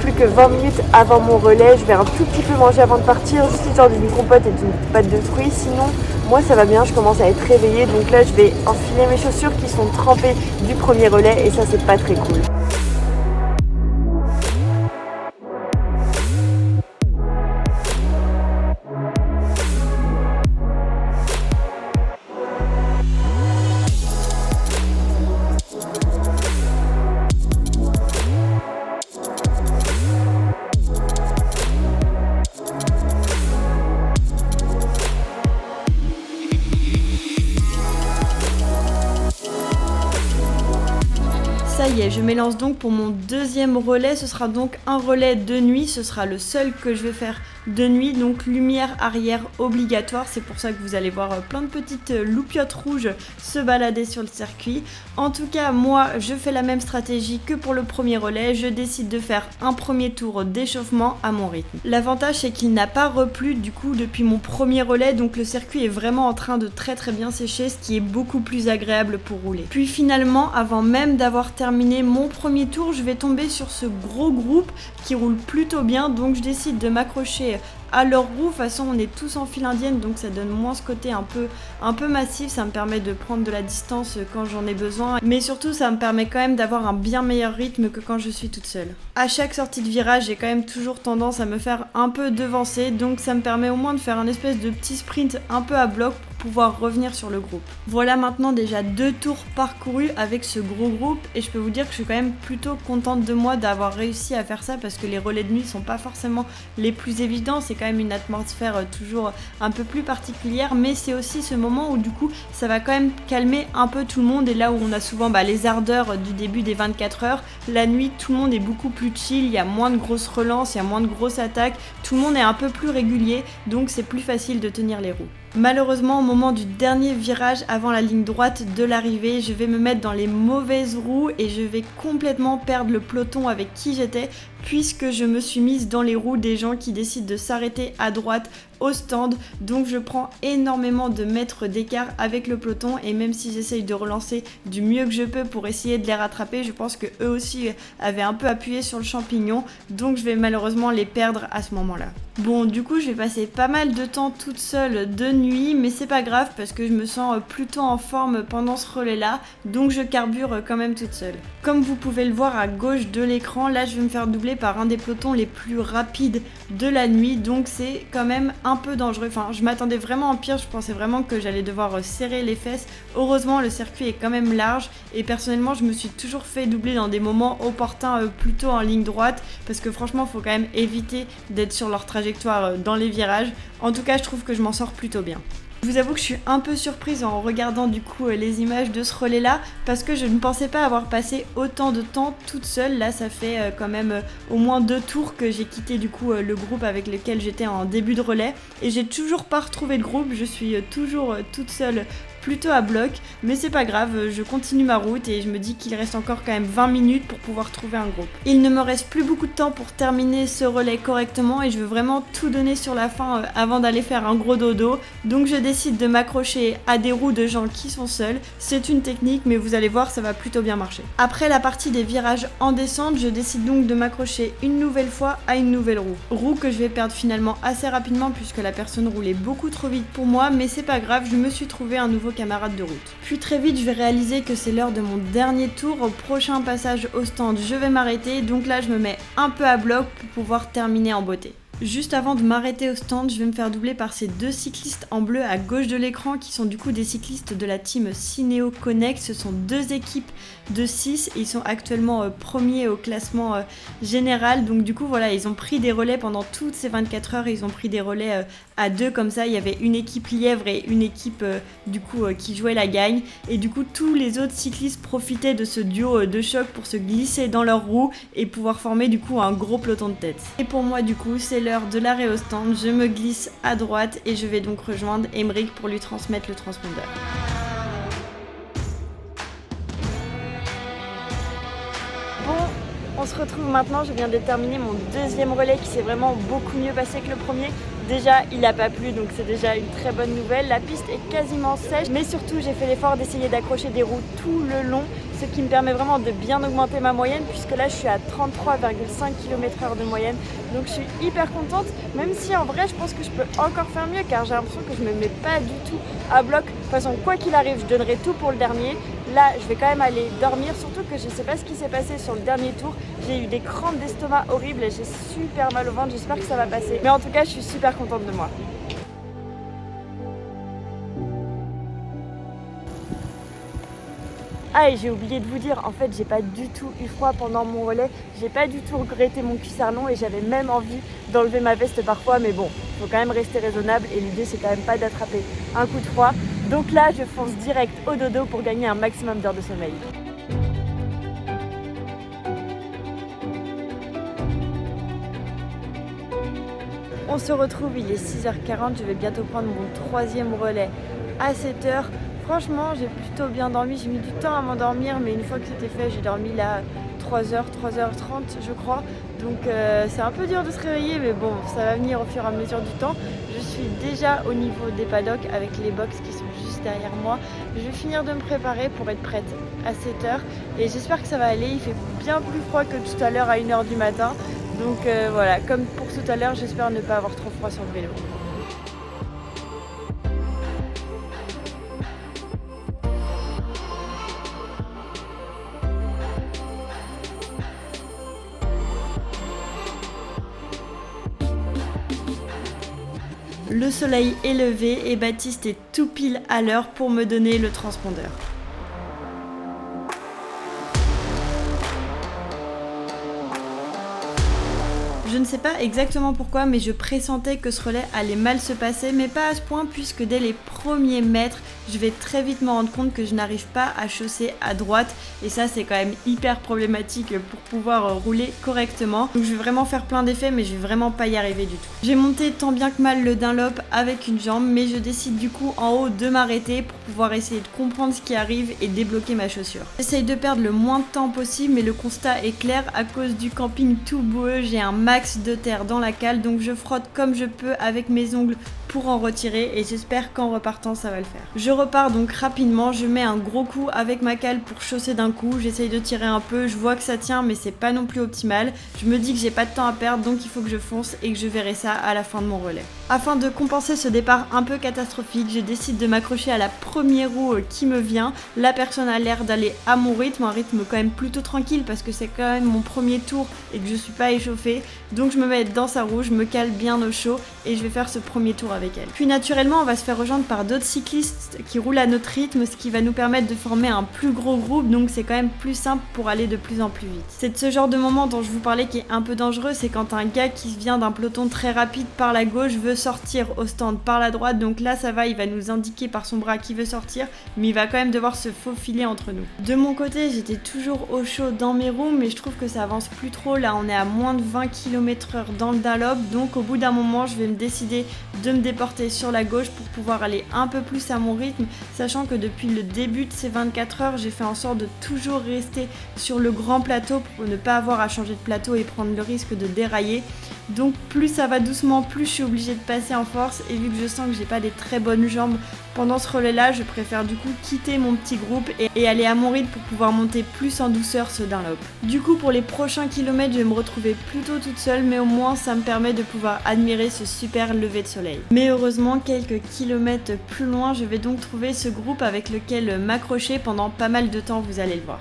Plus que 20 minutes avant mon relais, je vais un tout petit peu manger avant de partir, juste histoire d'une compote et d'une pâte de fruits, sinon moi ça va bien, je commence à être réveillée, donc là je vais enfiler mes chaussures qui sont trempées du premier relais et ça c'est pas très cool. Ça y est, je m'élance donc pour mon deuxième relais. Ce sera donc un relais de nuit. Ce sera le seul que je vais faire de nuit. Donc lumière arrière obligatoire. C'est pour ça que vous allez voir plein de petites loupiottes rouges se balader sur le circuit. En tout cas, moi, je fais la même stratégie que pour le premier relais. Je décide de faire un premier tour d'échauffement à mon rythme. L'avantage, c'est qu'il n'a pas replu du coup depuis mon premier relais. Donc le circuit est vraiment en train de très bien sécher, ce qui est beaucoup plus agréable pour rouler. Puis finalement, avant même d'avoir terminé mon premier tour, je vais tomber sur ce gros groupe qui roule plutôt bien, donc je décide de m'accrocher à leur roue. De toute façon, on est tous en file indienne, donc ça donne moins ce côté un peu massif. Ça me permet de prendre de la distance quand j'en ai besoin, mais surtout ça me permet quand même d'avoir un bien meilleur rythme que quand je suis toute seule. À chaque sortie de virage, j'ai quand même toujours tendance à me faire un peu devancer, donc ça me permet au moins de faire un espèce de petit sprint un peu à bloc pour pouvoir revenir sur le groupe. Voilà maintenant déjà 2 tours parcourus avec ce gros groupe, et je peux vous dire que je suis quand même plutôt contente de moi d'avoir réussi à faire ça, parce que les relais de nuit sont pas forcément les plus évidents. C'est quand même une atmosphère toujours un peu plus particulière, mais c'est aussi ce moment où du coup ça va quand même calmer un peu tout le monde, et là où on a souvent les ardeurs du début des 24 heures, la nuit tout le monde est beaucoup plus chill, il y a moins de grosses relances, il y a moins de grosses attaques, tout le monde est un peu plus régulier, donc c'est plus facile de tenir les roues. Malheureusement, au moment du dernier virage avant la ligne droite de l'arrivée, je vais me mettre dans les mauvaises roues et je vais complètement perdre le peloton avec qui j'étais, puisque je me suis mise dans les roues des gens qui décident de s'arrêter à droite au stand. Donc je prends énormément de mètres d'écart avec le peloton, et même si j'essaye de relancer du mieux que je peux pour essayer de les rattraper, je pense que eux aussi avaient un peu appuyé sur le champignon, donc je vais malheureusement les perdre à ce moment-là. Bon, du coup je vais passer pas mal de temps toute seule de nuit, mais c'est pas grave parce que je me sens plutôt en forme pendant ce relais là, donc je carbure quand même toute seule. Comme vous pouvez le voir à gauche de l'écran, là je vais me faire doubler par un des pelotons les plus rapides de la nuit, donc c'est quand même un peu dangereux. Enfin, je m'attendais vraiment en pire, je pensais vraiment que j'allais devoir serrer les fesses. Heureusement, le circuit est quand même large, et personnellement je me suis toujours fait doubler dans des moments opportuns, plutôt en ligne droite, parce que franchement faut quand même éviter d'être sur leur trajectoire dans les virages. En tout cas, je trouve que je m'en sors plutôt bien. Je vous avoue que je suis un peu surprise en regardant du coup les images de ce relais là, parce que je ne pensais pas avoir passé autant de temps toute seule. Là ça fait quand même au moins 2 tours que j'ai quitté du coup le groupe avec lequel j'étais en début de relais, et j'ai toujours pas retrouvé de groupe. Je suis toujours toute seule, plutôt à bloc, mais c'est pas grave, je continue ma route et je me dis qu'il reste encore quand même 20 minutes pour pouvoir trouver un groupe. Il ne me reste plus beaucoup de temps pour terminer ce relais correctement, et je veux vraiment tout donner sur la fin avant d'aller faire un gros dodo, donc je décide de m'accrocher à des roues de gens qui sont seuls. C'est une technique, mais vous allez voir, ça va plutôt bien marcher. Après la partie des virages en descente, je décide donc de m'accrocher une nouvelle fois à une nouvelle roue. Roue que je vais perdre finalement assez rapidement puisque la personne roulait beaucoup trop vite pour moi, mais c'est pas grave, je me suis trouvé un nouveau camarade de route. Puis très vite, je vais réaliser que c'est l'heure de mon dernier tour. Au prochain passage au stand, je vais m'arrêter, donc là je me mets un peu à bloc pour pouvoir terminer en beauté. Juste avant de m'arrêter au stand, je vais me faire doubler par ces 2 cyclistes en bleu à gauche de l'écran qui sont du coup des cyclistes de la team Cineo Connect. Ce sont 2 équipes de 6 et ils sont actuellement premiers au classement général. Donc du coup voilà, ils ont pris des relais pendant toutes ces 24 heures. Ils ont pris des relais à 2 comme ça. Il y avait une équipe lièvre et une équipe du coup qui jouait la gagne. Et du coup tous les autres cyclistes profitaient de ce duo de choc pour se glisser dans leurs roues et pouvoir former du coup un gros peloton de tête. Et pour moi du coup c'est l'heure de l'arrêt au stand, je me glisse à droite et je vais donc rejoindre Emeric pour lui transmettre le transpondeur. Bon, on se retrouve maintenant, je viens de terminer mon deuxième relais qui s'est vraiment beaucoup mieux passé que le premier. Déjà, il n'a pas plu, donc c'est déjà une très bonne nouvelle. La piste est quasiment sèche, mais surtout j'ai fait l'effort d'essayer d'accrocher des roues tout le long, ce qui me permet vraiment de bien augmenter ma moyenne, puisque là je suis à 33,5 km/h de moyenne. Donc je suis hyper contente, même si en vrai je pense que je peux encore faire mieux, car j'ai l'impression que je me mets pas du tout à bloc. De toute façon, quoi qu'il arrive, je donnerai tout pour le dernier. Là, je vais quand même aller dormir, surtout que je sais pas ce qui s'est passé sur le dernier tour. J'ai eu des crampes d'estomac horribles et j'ai super mal au ventre, j'espère que ça va passer. Mais en tout cas, je suis super contente de moi. Ah, et j'ai oublié de vous dire, en fait j'ai pas du tout eu froid pendant mon relais, j'ai pas du tout regretté mon cuissard long et j'avais même envie d'enlever ma veste parfois, mais bon, faut quand même rester raisonnable et l'idée c'est quand même pas d'attraper un coup de froid. Donc là je fonce direct au dodo pour gagner un maximum d'heures de sommeil. On se retrouve, il est 6h40, je vais bientôt prendre mon 3e relais à 7h. Franchement, j'ai plutôt bien dormi, j'ai mis du temps à m'endormir, mais une fois que c'était fait, j'ai dormi là 3h, 3h30 je crois. Donc c'est un peu dur de se réveiller, mais bon, ça va venir au fur et à mesure du temps. Je suis déjà au niveau des paddocks avec les box qui sont juste derrière moi. Je vais finir de me préparer pour être prête à 7h et j'espère que ça va aller. Il fait bien plus froid que tout à l'heure à 1h du matin. Donc voilà, comme pour tout à l'heure, j'espère ne pas avoir trop froid sur le vélo. Le soleil est levé et Baptiste est tout pile à l'heure pour me donner le transpondeur. Je ne sais pas exactement pourquoi, mais je pressentais que ce relais allait mal se passer, mais pas à ce point puisque dès les premiers mètres, je vais très vite me rendre compte que je n'arrive pas à chausser à droite et ça c'est quand même hyper problématique pour pouvoir rouler correctement. Donc je vais vraiment faire plein d'effets mais je vais vraiment pas y arriver du tout. J'ai monté tant bien que mal le Dunlop avec une jambe mais je décide du coup en haut de m'arrêter pour pouvoir essayer de comprendre ce qui arrive et débloquer ma chaussure. J'essaye de perdre le moins de temps possible mais le constat est clair, à cause du camping tout boueux, j'ai un max de terre dans la cale donc je frotte comme je peux avec mes ongles pour en retirer et j'espère qu'en repartant ça va le faire. Je repars donc rapidement, je mets un gros coup avec ma cale pour chausser d'un coup, j'essaye de tirer un peu, je vois que ça tient mais c'est pas non plus optimal. Je me dis que j'ai pas de temps à perdre donc il faut que je fonce et que je verrai ça à la fin de mon relais. Afin de compenser ce départ un peu catastrophique, je décide de m'accrocher à la première roue qui me vient. La personne a l'air d'aller à mon rythme, un rythme quand même plutôt tranquille parce que c'est quand même mon premier tour et que je suis pas échauffée. Donc je me mets dans sa roue, je me cale bien au chaud et je vais faire ce premier tour avec elle. Puis naturellement on va se faire rejoindre par d'autres cyclistes qui roulent à notre rythme, ce qui va nous permettre de former un plus gros groupe, donc c'est quand même plus simple pour aller de plus en plus vite. C'est de ce genre de moment dont je vous parlais qui est un peu dangereux, c'est quand un gars qui vient d'un peloton très rapide par la gauche veut sortir au stand par la droite, donc là ça va, il va nous indiquer par son bras qu'il veut sortir, mais il va quand même devoir se faufiler entre nous. De mon côté j'étais toujours au chaud dans mes roues, mais je trouve que ça avance plus trop, là on est à moins de 20 km/h dans le Dunlop, donc au bout d'un moment je vais me décider de me déporter sur la gauche pour pouvoir aller un peu plus à mon rythme, sachant que depuis le début de ces 24 heures, j'ai fait en sorte de toujours rester sur le grand plateau pour ne pas avoir à changer de plateau et prendre le risque de dérailler. Donc plus ça va doucement, plus je suis obligée de passer en force et vu que je sens que j'ai pas des très bonnes jambes pendant ce relais là, je préfère du coup quitter mon petit groupe et aller à mon rythme pour pouvoir monter plus en douceur ce Dunlop. Du coup pour les prochains kilomètres je vais me retrouver plutôt toute seule, mais au moins ça me permet de pouvoir admirer ce super lever de soleil. Mais heureusement quelques kilomètres plus loin je vais donc trouver ce groupe avec lequel m'accrocher pendant pas mal de temps, vous allez le voir.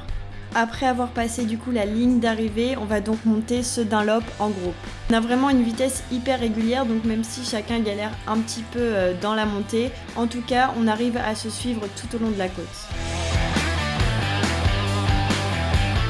Après avoir passé du coup la ligne d'arrivée, on va donc monter ce Dunlop en groupe. On a vraiment une vitesse hyper régulière, donc même si chacun galère un petit peu dans la montée, en tout cas on arrive à se suivre tout au long de la côte.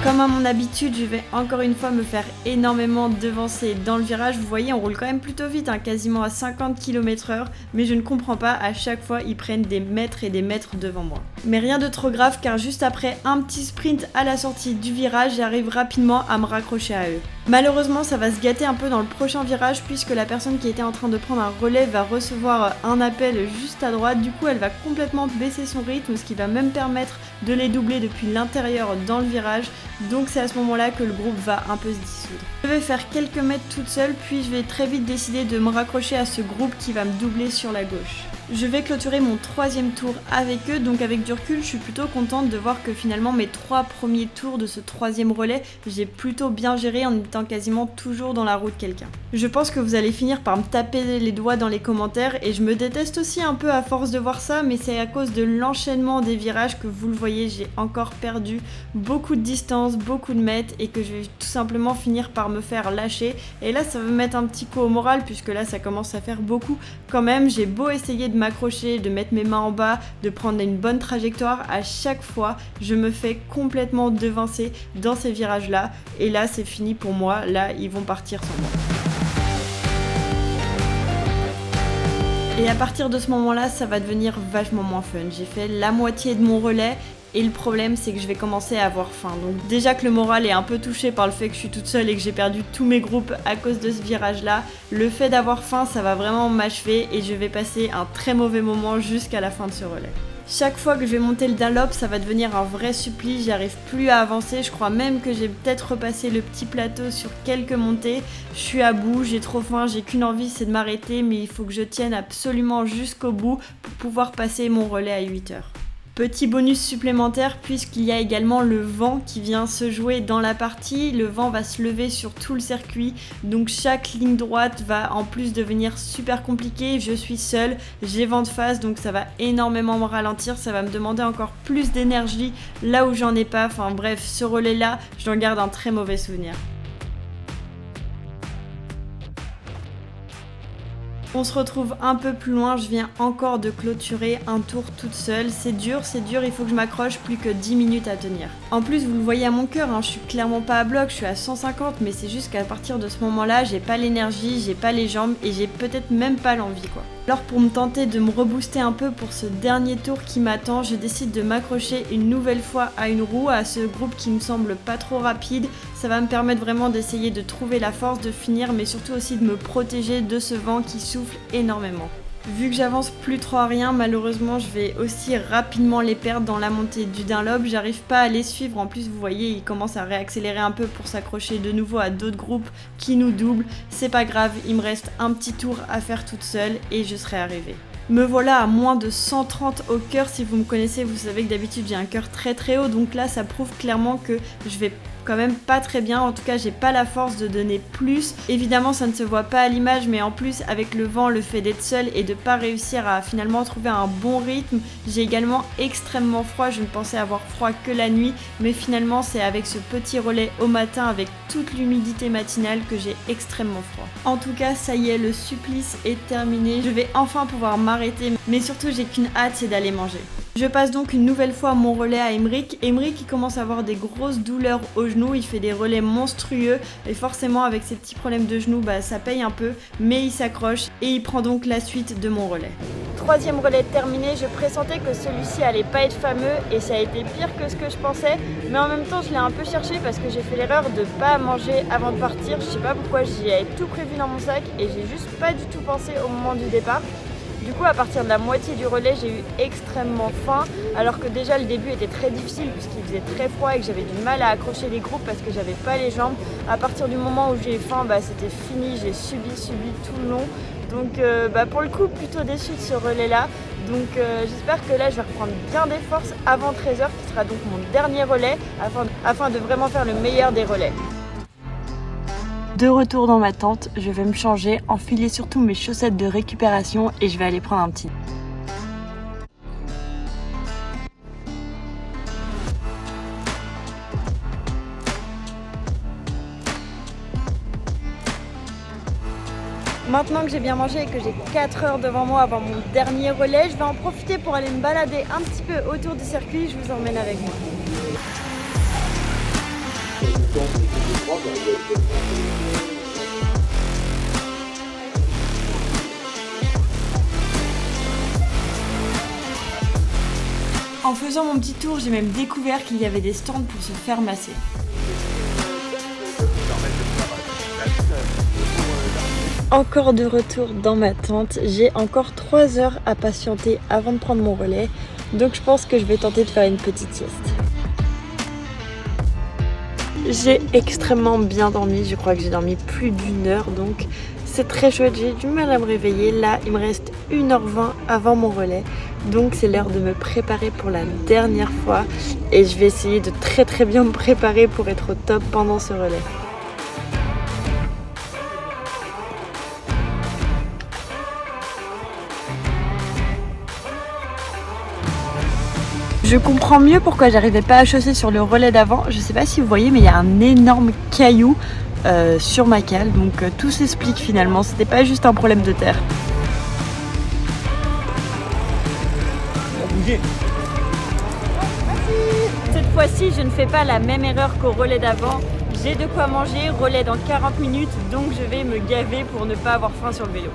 Comme à mon habitude, je vais encore une fois me faire énormément devancer dans le virage. Vous voyez, on roule quand même plutôt vite, quasiment à 50 km/h, mais je ne comprends pas, à chaque fois ils prennent des mètres et des mètres devant moi. Mais rien de trop grave car juste après un petit sprint à la sortie du virage, j'arrive rapidement à me raccrocher à eux. Malheureusement, ça va se gâter un peu dans le prochain virage puisque la personne qui était en train de prendre un relais va recevoir un appel juste à droite. Du coup, elle va complètement baisser son rythme, ce qui va même permettre de les doubler depuis l'intérieur dans le virage. Donc c'est à ce moment-là que le groupe va un peu se dissoudre. Je vais faire quelques mètres toute seule, puis je vais très vite décider de me raccrocher à ce groupe qui va me doubler sur la gauche. Je vais clôturer mon 3e tour avec eux, donc avec du recul, je suis plutôt contente de voir que finalement mes 3 premiers tours de ce 3e relais, j'ai plutôt bien géré en étant quasiment toujours dans la roue de quelqu'un. Je pense que vous allez finir par me taper les doigts dans les commentaires et je me déteste aussi un peu à force de voir ça, mais c'est à cause de l'enchaînement des virages que vous le voyez, j'ai encore perdu beaucoup de distance, beaucoup de mètres et que je vais tout simplement finir par me faire lâcher. Et là ça va me mettre un petit coup au moral puisque là ça commence à faire beaucoup quand même. J'ai beau essayer de m'accrocher, de mettre mes mains en bas, de prendre une bonne trajectoire, à chaque fois je me fais complètement devancer dans ces virages là et là c'est fini pour moi, là ils vont partir sans moi. Et à partir de ce moment là ça va devenir vachement moins fun. J'ai fait la moitié de mon relais et le problème c'est que je vais commencer à avoir faim. Donc déjà que le moral est un peu touché par le fait que je suis toute seule et que j'ai perdu tous mes groupes à cause de ce virage là, le fait d'avoir faim ça va vraiment m'achever et je vais passer un très mauvais moment jusqu'à la fin de ce relais. Chaque fois que je vais monter le Dunlop, ça va devenir un vrai supplice, j'arrive plus à avancer, je crois même que j'ai peut-être repassé le petit plateau sur quelques montées, je suis à bout, j'ai trop faim, j'ai qu'une envie c'est de m'arrêter mais il faut que je tienne absolument jusqu'au bout pour pouvoir passer mon relais à 8 heures. Petit bonus supplémentaire puisqu'il y a également le vent qui vient se jouer dans la partie, le vent va se lever sur tout le circuit donc chaque ligne droite va en plus devenir super compliquée, je suis seule, j'ai vent de face donc ça va énormément me ralentir, ça va me demander encore plus d'énergie là où j'en ai pas, enfin bref ce relais là j'en garde un très mauvais souvenir. On se retrouve un peu plus loin, je viens encore de clôturer un tour toute seule. C'est dur, il faut que je m'accroche, plus que 10 minutes à tenir. En plus, vous le voyez à mon cœur, je suis clairement pas à bloc, je suis à 150, mais c'est juste qu'à partir de ce moment-là, j'ai pas l'énergie, j'ai pas les jambes et j'ai peut-être même pas l'envie quoi. Alors pour me tenter de me rebooster un peu pour ce dernier tour qui m'attend, je décide de m'accrocher une nouvelle fois à une roue, à ce groupe qui me semble pas trop rapide. Ça va me permettre vraiment d'essayer de trouver la force de finir, mais surtout aussi de me protéger de ce vent qui souffle énormément. Vu que j'avance plus trop à rien, malheureusement je vais aussi rapidement les perdre dans la montée du Dunlop, j'arrive pas à les suivre, en plus vous voyez il commence à réaccélérer un peu pour s'accrocher de nouveau à d'autres groupes qui nous doublent, c'est pas grave, il me reste un petit tour à faire toute seule et je serai arrivée. Me voilà à moins de 130 au cœur, si vous me connaissez vous savez que d'habitude j'ai un cœur très très haut donc là ça prouve clairement que je vais quand même pas très bien, en tout cas j'ai pas la force de donner plus. Évidemment ça ne se voit pas à l'image mais en plus avec le vent, le fait d'être seule et de pas réussir à finalement trouver un bon rythme, j'ai également extrêmement froid, je ne pensais avoir froid que la nuit mais finalement c'est avec ce petit relais au matin avec toute l'humidité matinale que j'ai extrêmement froid. En tout cas ça y est, le supplice est terminé, je vais enfin pouvoir m'arrêter mais surtout j'ai qu'une hâte, c'est d'aller manger. Je passe donc une nouvelle fois mon relais à Emeric. Emeric il commence à avoir des grosses douleurs au genou, il fait des relais monstrueux et forcément avec ses petits problèmes de genoux ça paye un peu mais il s'accroche et il prend donc la suite de mon relais. Troisième relais terminé, je pressentais que celui-ci allait pas être fameux et ça a été pire que ce que je pensais mais en même temps je l'ai un peu cherché parce que j'ai fait l'erreur de pas manger avant de partir, je sais pas pourquoi, j'y avais tout prévu dans mon sac et j'ai juste pas du tout pensé au moment du départ. Du coup à partir de la moitié du relais j'ai eu extrêmement faim alors que déjà le début était très difficile puisqu'il faisait très froid et que j'avais du mal à accrocher les groupes parce que j'avais pas les jambes. À partir du moment où j'ai eu faim c'était fini, j'ai subi tout le long. Donc pour le coup plutôt déçue de ce relais là. Donc j'espère que là je vais reprendre bien des forces avant 13h qui sera donc mon dernier relais afin de vraiment faire le meilleur des relais. De retour dans ma tente, je vais me changer, enfiler surtout mes chaussettes de récupération et je vais aller prendre un petit. Maintenant que j'ai bien mangé et que j'ai 4 heures devant moi avant mon dernier relais, je vais en profiter pour aller me balader un petit peu autour du circuit, je vous emmène avec moi. En faisant mon petit tour, j'ai même découvert qu'il y avait des stands pour se faire masser. Encore de retour dans ma tente, j'ai encore 3 heures à patienter avant de prendre mon relais, donc je pense que je vais tenter de faire une petite sieste. J'ai extrêmement bien dormi, je crois que j'ai dormi plus d'1 heure, donc c'est très chouette, j'ai du mal à me réveiller. Là, il me reste 1h20 avant mon relais, donc c'est l'heure de me préparer pour la dernière fois et je vais essayer de très bien me préparer pour être au top pendant ce relais. Je comprends mieux pourquoi j'arrivais pas à chausser sur le relais d'avant. Je sais pas si vous voyez mais il y a un énorme caillou sur ma cale, donc tout s'explique finalement, c'était pas juste un problème de terre. Cette fois-ci je ne fais pas la même erreur qu'au relais d'avant, j'ai de quoi manger, relais dans 40 minutes, donc je vais me gaver pour ne pas avoir faim sur le vélo.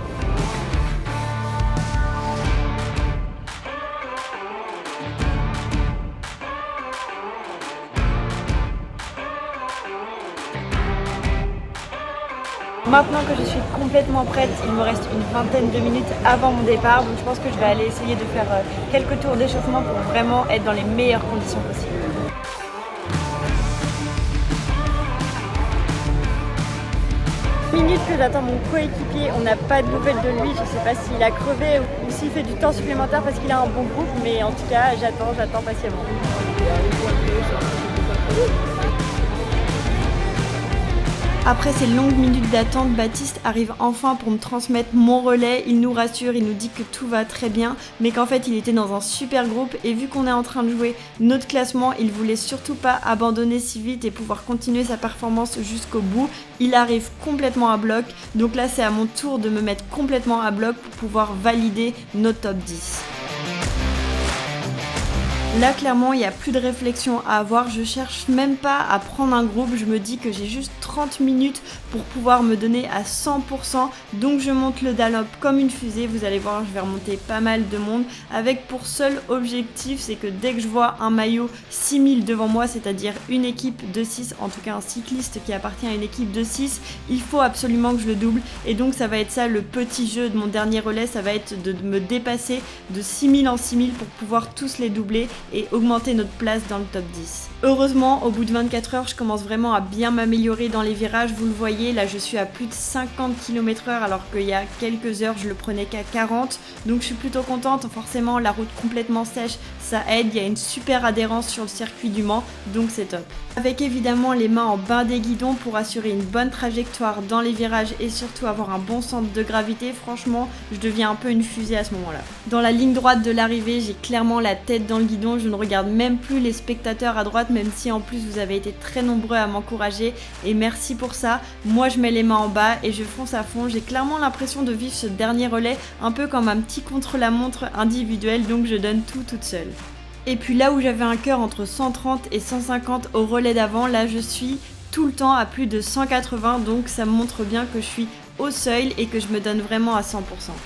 Maintenant que je suis complètement prête, il me reste une vingtaine de minutes avant mon départ, donc je pense que je vais aller essayer de faire quelques tours d'échauffement pour vraiment être dans les meilleures conditions possibles. Minutes que j'attends mon coéquipier, on n'a pas de nouvelles de lui, je sais pas s'il a crevé ou s'il fait du temps supplémentaire parce qu'il a un bon groupe, mais en tout cas j'attends patiemment. Après ces longues minutes d'attente, Baptiste arrive enfin pour me transmettre mon relais. Il nous rassure, il nous dit que tout va très bien, mais qu'en fait il était dans un super groupe et vu qu'on est en train de jouer notre classement, il voulait surtout pas abandonner si vite et pouvoir continuer sa performance jusqu'au bout. Il arrive complètement à bloc, donc là c'est à mon tour de me mettre complètement à bloc pour pouvoir valider notre top 10. Là clairement il n'y a plus de réflexion à avoir, je cherche même pas à prendre un groupe, je me dis que j'ai juste 30 minutes pour pouvoir me donner à 100%, donc je monte le Dunlop comme une fusée, vous allez voir je vais remonter pas mal de monde, avec pour seul objectif c'est que dès que je vois un maillot 6000 devant moi, c'est-à-dire une équipe de 6, en tout cas un cycliste qui appartient à une équipe de 6, il faut absolument que je le double, et donc ça va être ça le petit jeu de mon dernier relais, ça va être de me dépasser de 6000 en 6000 pour pouvoir tous les doubler et augmenter notre place dans le top 10. Heureusement, au bout de 24 heures, je commence vraiment à bien m'améliorer dans les virages. Vous le voyez, là je suis à plus de 50 km/h alors qu'il y a quelques heures je le prenais qu'à 40. Donc je suis plutôt contente. Forcément, la route complètement sèche, ça aide. Il y a une super adhérence sur le circuit du Mans, donc c'est top. Avec évidemment les mains en bain des guidons pour assurer une bonne trajectoire dans les virages et surtout avoir un bon centre de gravité, franchement, je deviens un peu une fusée à ce moment-là. Dans la ligne droite de l'arrivée, j'ai clairement la tête dans le guidon. Je ne regarde même plus les spectateurs à droite, même si en plus vous avez été très nombreux à m'encourager et merci pour ça. Moi je mets les mains en bas et je fonce à fond. J'ai clairement l'impression de vivre ce dernier relais un peu comme un petit contre-la-montre individuel, donc je donne tout toute seule. Et puis là où j'avais un cœur entre 130 et 150 au relais d'avant, là je suis tout le temps à plus de 180, donc ça montre bien que je suis au seuil et que je me donne vraiment à 100%.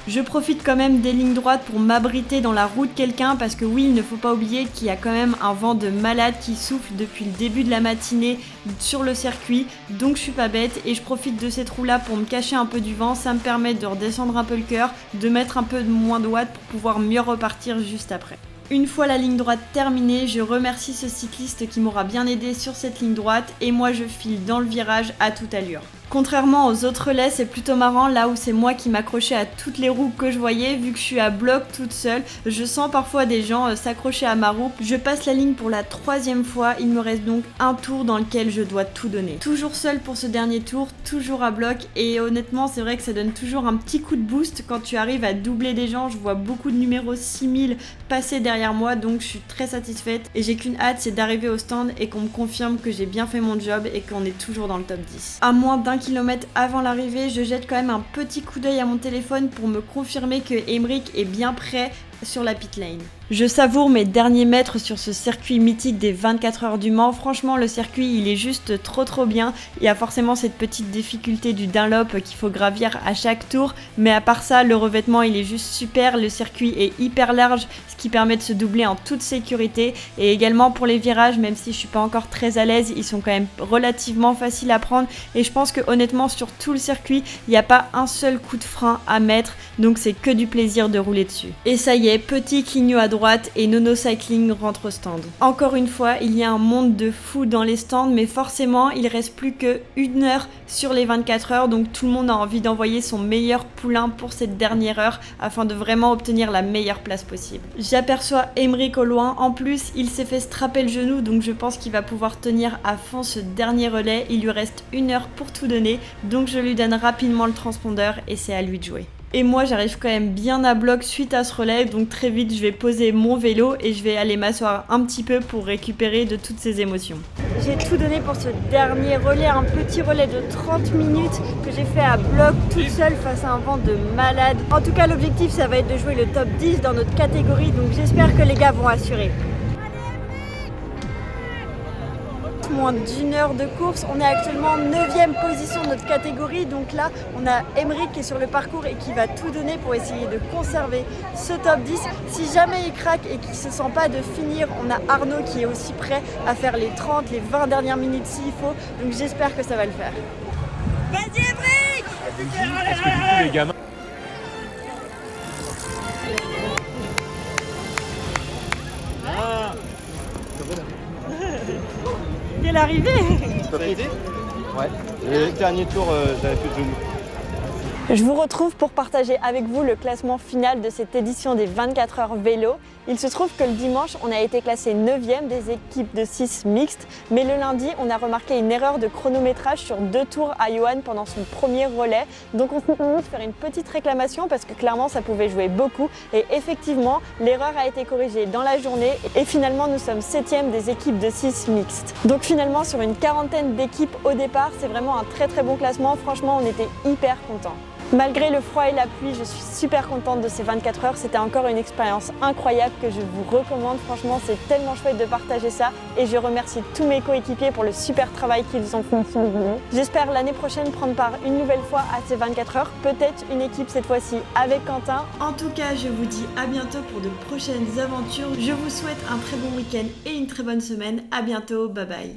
Je profite quand même des lignes droites pour m'abriter dans la roue de quelqu'un parce que oui, il ne faut pas oublier qu'il y a quand même un vent de malade qui souffle depuis le début de la matinée sur le circuit, donc je suis pas bête et je profite de ces trous là pour me cacher un peu du vent. Ça me permet de redescendre un peu le cœur, de mettre un peu moins de watts pour pouvoir mieux repartir juste après. Une fois la ligne droite terminée, je remercie ce cycliste qui m'aura bien aidé sur cette ligne droite et moi je file dans le virage à toute allure. Contrairement aux autres relais, c'est plutôt marrant là où c'est moi qui m'accrochais à toutes les roues que je voyais, vu que je suis à bloc toute seule. Je sens parfois des gens s'accrocher à ma roue. Je passe la ligne pour la 3e fois, il me reste donc un tour dans lequel je dois tout donner. Toujours seule pour ce dernier tour, toujours à bloc et honnêtement c'est vrai que ça donne toujours un petit coup de boost quand tu arrives à doubler des gens. Je vois beaucoup de numéros 6000 passer derrière moi, donc je suis très satisfaite et j'ai qu'une hâte, c'est d'arriver au stand et qu'on me confirme que j'ai bien fait mon job et qu'on est toujours dans le top 10. À moins d'un kilomètre avant l'arrivée, je jette quand même un petit coup d'œil à mon téléphone pour me confirmer que Aymeric est bien prêt sur la pit lane. Je savoure mes derniers mètres sur ce circuit mythique des 24 heures du Mans. Franchement, le circuit, il est juste trop bien. Il y a forcément cette petite difficulté du Dunlop qu'il faut gravir à chaque tour. Mais à part ça, le revêtement, il est juste super. Le circuit est hyper large, ce qui permet de se doubler en toute sécurité. Et également pour les virages, même si je suis pas encore très à l'aise, ils sont quand même relativement faciles à prendre. Et je pense que honnêtement, sur tout le circuit, il n'y a pas un seul coup de frein à mettre. Donc c'est que du plaisir de rouler dessus. Et ça y est, petit clignot à droite et Nono Cycling rentre au stand. Encore une fois, il y a un monde de fou dans les stands, mais forcément, il reste plus que 1 heure sur les 24 heures, donc tout le monde a envie d'envoyer son meilleur poulain pour cette dernière heure afin de vraiment obtenir la meilleure place possible. J'aperçois Aymeric au loin, en plus, il s'est fait strapper le genou, donc je pense qu'il va pouvoir tenir à fond ce dernier relais. Il lui reste 1 heure pour tout donner, donc je lui donne rapidement le transpondeur et c'est à lui de jouer. Et moi j'arrive quand même bien à bloc suite à ce relais, donc très vite je vais poser mon vélo et je vais aller m'asseoir un petit peu pour récupérer de toutes ces émotions. J'ai tout donné pour ce dernier relais, un petit relais de 30 minutes que j'ai fait à bloc toute seule face à un vent de malade. En tout cas l'objectif ça va être de jouer le top 10 dans notre catégorie, donc j'espère que les gars vont assurer. Moins d'1 heure de course, on est actuellement 9e position de notre catégorie, donc là on a Aymeric qui est sur le parcours et qui va tout donner pour essayer de conserver ce top 10. Si jamais il craque et qu'il ne se sent pas de finir, on a Arnaud qui est aussi prêt à faire les 30, les 20 dernières minutes s'il faut, donc j'espère que ça va le faire. Vas-y Aymeric! parce que du coup les gamins... Quelle arrivée! Ouais. Le dernier tour, j'avais plus de genoux. Je vous retrouve pour partager avec vous le classement final de cette édition des 24 heures vélo. Il se trouve que le dimanche, on a été classé 9e des équipes de 6 mixtes, mais le lundi, on a remarqué une erreur de chronométrage sur 2 tours à Johan pendant son premier relais. Donc on s'est permis de faire une petite réclamation parce que clairement ça pouvait jouer beaucoup. Et effectivement, l'erreur a été corrigée dans la journée et finalement nous sommes 7e des équipes de 6 mixtes. Donc finalement sur une quarantaine d'équipes au départ, c'est vraiment un très bon classement. Franchement, on était hyper contents. Malgré le froid et la pluie, je suis super contente de ces 24 heures. C'était encore une expérience incroyable que je vous recommande. Franchement, c'est tellement chouette de partager ça. Et je remercie tous mes coéquipiers pour le super travail qu'ils ont fait sur le vélo. J'espère l'année prochaine prendre part une nouvelle fois à ces 24 heures. Peut-être une équipe cette fois-ci avec Quentin. En tout cas, je vous dis à bientôt pour de prochaines aventures. Je vous souhaite un très bon week-end et une très bonne semaine. À bientôt, bye bye.